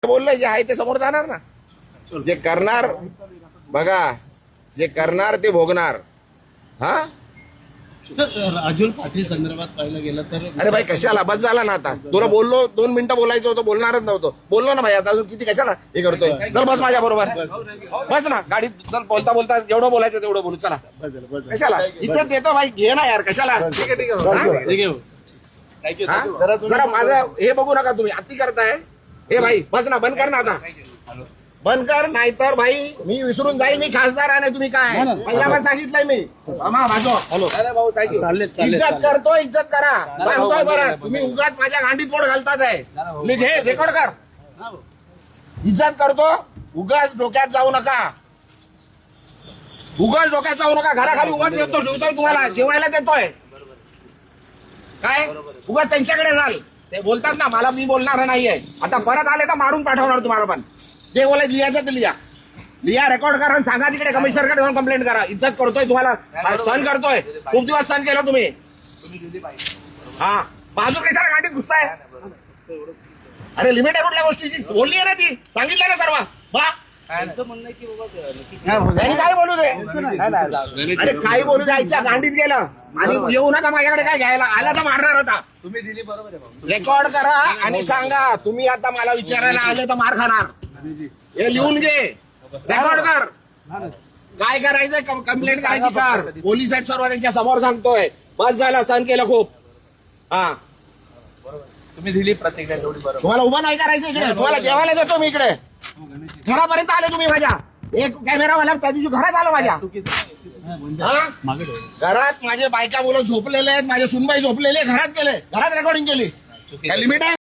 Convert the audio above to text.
बोललंय जे आहे ते समोर जाणार ना. जे करणार बघा, जे करणार ते भोगणार. हा सर, राजूल पाटील संदर्भात पाहिलं गेलं तर अरे भाई कशाला बस झाला ना. आता तुला बोललो 2 मिनिटं बोलायचं होतं, बोलणारच नव्हतं. बोललो ना भाई, आता अजून किती कशाला हे करतोय. चल बस माझ्या बरोबर, बस ना गाडीत. चल बोलता बोलता जेवढं बोलायचं तेवढं बोलू. चला कशाला इज्जत देतो भाई, घे ना यार कशाला. जरा माझं हे बघू नका तुम्ही, अति करताय. हे भाई बस ना, बंद कर ना आता, बंद कर. नाहीतर भाई मी विसरून जाईल मी खासदार आहे. तुम्ही काय पहिला पण सांगितलंय मी. हॅलो, इज्जत करतो, इज्जत करा. सांगतोय बरं, तुम्ही उगाच माझ्या गांडीत बोट घालतात आहे. घे रेकॉर्ड कर. इज्जत करतो, उगाच डोक्यात जाऊ नका. उगाच डोक्यात जाऊ नका. घराखाली उगाच देतो, ठेवतोय तुम्हाला जेवायला देतोय. काय उगाच त्यांच्याकडे जाल. ते बोलतात ना मला, मी बोलणार नाहीये. आता परत आले तर मारून पाठवणार तुम्हाला. पण जे बोलायचं लिहायचं ते लिहा, रेकॉर्ड करा आणि सांगा तिकडे कमिशनरकडे जाऊन कंप्लेंट करा. इज्जत करतोय तुम्हाला, सहन करतोय. खूप दिवस सहन केलं तुम्ही. हा बाजू कशाला गांडीत घुसताय. अरे लिमिट आहे कुठल्या गोष्टीची, बोलली आहे ना ती, सांगितलं ना सर्व. काय बोलू दे, अरे काही बोलू दे. आईच्या गांडीत गेलं आणि येऊ नका माझ्याकडे काय घ्यायला. आला तर मारणार आता. तुम्ही दिली बरोबर. रेकॉर्ड करा आणि सांगा तुम्ही आता मला विचारायला आले तर मार खाणार. हे लिहून घे, रेकॉर्ड कर. काय करायचंय कंप्लेंट करायची कर. पोलीस आहेत सर्व, त्यांच्या समोर सांगतोय. बस झाला, सहन केलं खूप. हा तुम्ही दिली प्रतिक्रिया तेवढी बरोबर. तुम्हाला उभं नाही करायचं इकडे. तुम्हाला जेवायला देतो मी इकडे. घरापर्यंत आले तुम्ही माझ्या. एक कॅमेरावाला त्या दिवशी घरात आलो माझ्या. घरात माझे बायका मुलं झोपलेले आहेत, माझे सुनबाई झोपलेले, घरात गेले, घरात रेकॉर्डिंग केली. काय लिमिट आहे.